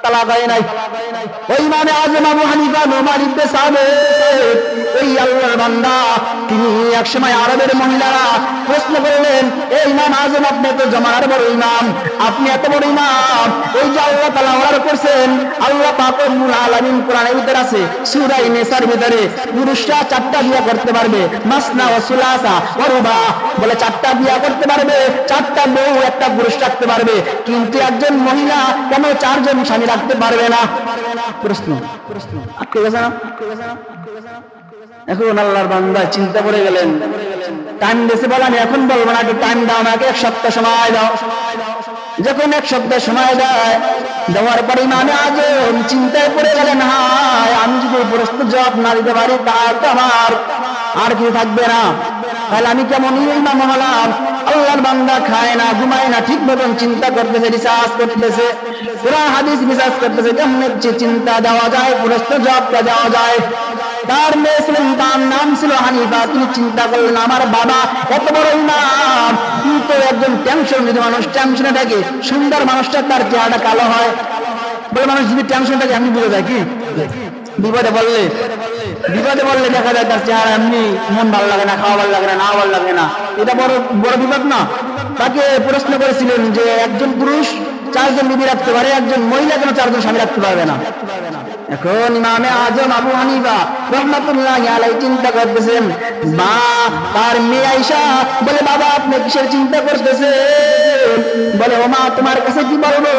তালাক হয় নাই। ওই ইমামে আজম আবু হানিফা নোমান ইবনে সাবিত, এই আল্লাহর বান্দা, তিনি একসময় আরবের মহিলারা প্রশ্ন করলেন, এই ইমাম আজম, আপনি তো জমানার বড় ইমাম, আপনি এত বড় ইমাম, এই যে আল্লাহ তাআলা অর্ডার করছেন, আল্লাহ পাক রব্বুল আলামিন কোরআনের ভিতরে আছে, সূরা নিসার ভিতরে পুরুষরা 4টা বিয়ে করতে পারবে, মাসনা ওয়া সুলাসা ওয়া রুবা, বলে 4টা বিয়ে করতে পারবে, 4টা বউ একটা পুরুষ রাখতে পারবে, কিন্তু একজন মহিলা কেন 4 জন স্বামী রাখতে পারবে না? প্রশ্ন আটকে গেছে না? এখন আল্লাহর বান্দা চিন্তা করে গেলেন, টাইম দিয়েছে বলে আমি এখন বলবো না, একটু টাইম দাও, আমাকে 1 সপ্তাহ সময় দাও। যখন 1 সপ্তাহ সময় দেয়, দেওয়ার পরে ইমামে আজম চিন্তায় পড়ে গেলেন, হায়, আমি যদি প্রশ্ন জবাব না দিতে পারি তাহলে তো আমার আর কিছু থাকবে না, তাহলে আমি কেমন ইমাম হলাম? আল্লাহর বান্দা খায় না, ঘুমায় না, ঠিক মতন চিন্তা করতেছে, রিসার্চ করতেছে, কোরআন হাদিস রিসার্চ করতেছে, কেমন চিন্তা দেওয়া যায়, প্রশ্ন জবাবটা দেওয়া যায়। তার মেয়ে ছিলেন, তার নাম ছিল হানিফা। তিনি চিন্তা করলেন, আমার বাবা এত বড় ইমাম, কিন্তু একজন টেনশন যদি মানুষ টেনশনে থাকে, সুন্দর মানুষটা তার চেহারাটা কালো হয়, বলে মানুষ যদি টেনশন থাকে এমনি বুঝে যায় কি বিপদে বললে দেখা যায় তার চেহারা এমনি, মন ভালো লাগে না, খাওয়া ভালো লাগে না, না ভালো লাগে না, এটা বড় বড় বিপদ না? তাকে প্রশ্ন করেছিলেন যে একজন পুরুষ 4 জন বিবি রাখতে পারে, একজন মহিলা কেন 4 জন স্বামী রাখতে পারবে না? এখন ইমামে আজম আবু হানিফা রাহমাতুল্লাহি আলাইহি চিন্তা করতেছেন, মা তার মেয়ে আয়েশা বলে, বাবা আপনি কিসের চিন্তা করতেছেন? বলে, ও মা, তোমার কাছে কি বলবো?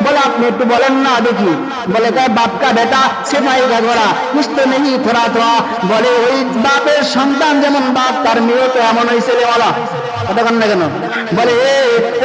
বলে, আপনি একটু বলেন না দেখি। বলে, বাপ কা বেটা সেফাই কা ঘোড়া, কুছ তো নেই থোড়া থোড়া। বলে, ওই বাপের সন্তান যেমন বাপ, তার মেয়ে তো এমন ওই ছেলেওয়ালা। কথা কন না কেন? বলে,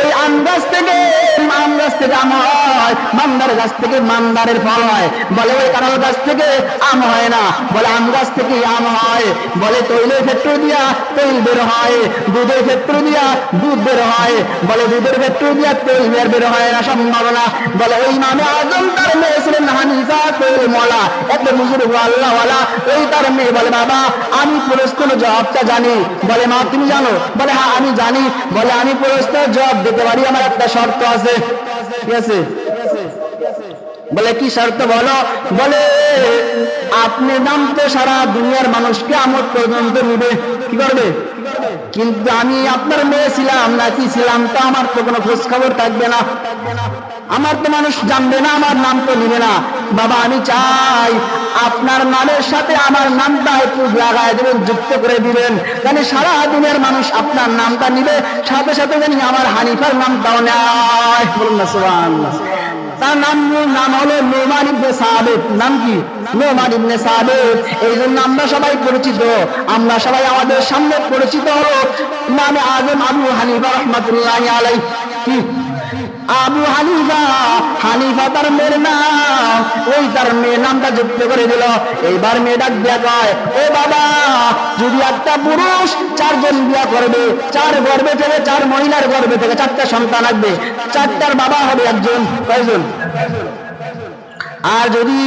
ওই আম গাছ থেকে আম হয়, মান্দার গাছ থেকে মান্দারের ফল হয়। বলে, ওই কাঁঠাল গাছ থেকে আম হয় না, বলে আম গাছ থেকে আম হয়। বলে, তৈলের ক্ষেত্র দিয়া তৈল বের হয়, দুধের ক্ষেত্র দিয়া দুধ বের হয়। বলে, দুধের ক্ষেত্র দিয়া তৈল বের হয় না, সম্ভব না। বলে, ওই ইমামে আজম তার মেয়ে ছিলেন হানিফা তৈল মলা, এত বুজুর্গ আল্লাহওয়ালা। ওই তার মেয়ে বলে, বাবা আমি প্রশ্নের জবাবটা জানি। বলে, মা তুমি জানো? বলে, হ্যাঁ আমি জানি। বলে, আমি প্রশ্নের জবাব দিতে পারি, আমার একটা শর্ত আছে। কি আছে? বলে, কি শর্ত বলো? বলে, আপনি নাম তো সারা দুনিয়ার মানুষকে আমোদ পর্যন্ত নিবে, কি করবে? কিন্তু আমি আপনার মেয়ে ছিলাম নাকি ছিলাম তা আমার তো কোনো খোঁজ খবর থাকবে না, আমার তো মানুষ জানবে না, আমার নাম তো নিবে না। বাবা আমি চাই আপনার নামের সাথে আমার নামটা একটু লাগায় দেবেন, যুক্ত করে দিবেন, জানি সারা দুনিয়ার মানুষ আপনার নামটা নিবে, সাথে সাথে জানি আমার হানিফার নামটাও নেয়। বলুন না সুবহানাল্লাহ। তার নাম হলো নোমান ইবনে সাবিত। নাম কি? নোমান ইবনে সাবিত। এই জন্য আমরা সবাই পরিচিত, আমরা সবাই আমাদের সামনে পরিচিত হলো ইমামে আজম আবু হানিফা রাহমাতুল্লাহি আলাইহি। কি আবু হানিফা? হানিফা তার মেয়ের নাম, ওই তার মেয়ের নামটা যুক্ত করে দিল। এইবার মেয়ে ডাক দিয়া কয়, ও বাবা, যদি একটা পুরুষ 4 জন বিয়া করবে, 4 গর্ভে থেকে, 4 মহিলার গর্ভে থেকে 4টা সন্তান আসবে, 4টার বাবা হবে একজন, কয়জন? আর যদি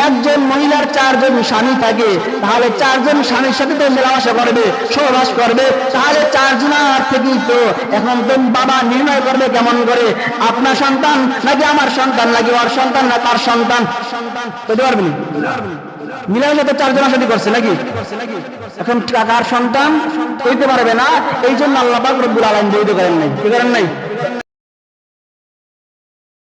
একজন মহিলার 4 জন স্বামী থাকে, তাহলে 4 জন স্বামীর সাথে তো মেলামেশা করবে, সহবাস করবে, তাহলে 4 জনের থেকেই তো এখন তো বাবা নির্ণয় করবে কেমন করে, আপনার সন্তান নাকি আমার সন্তান, নাকি ওর সন্তান না তার সন্তান, বুঝতে পারবেন? মিলামেশা তো 4 জনের সাথে করছে নাকি, এখন কার সন্তান হইতে পারবে না। এই জন্য আল্লাহ পাক রব্বুল আলামিন বৈধ করেন নাই, কি করেন নাই?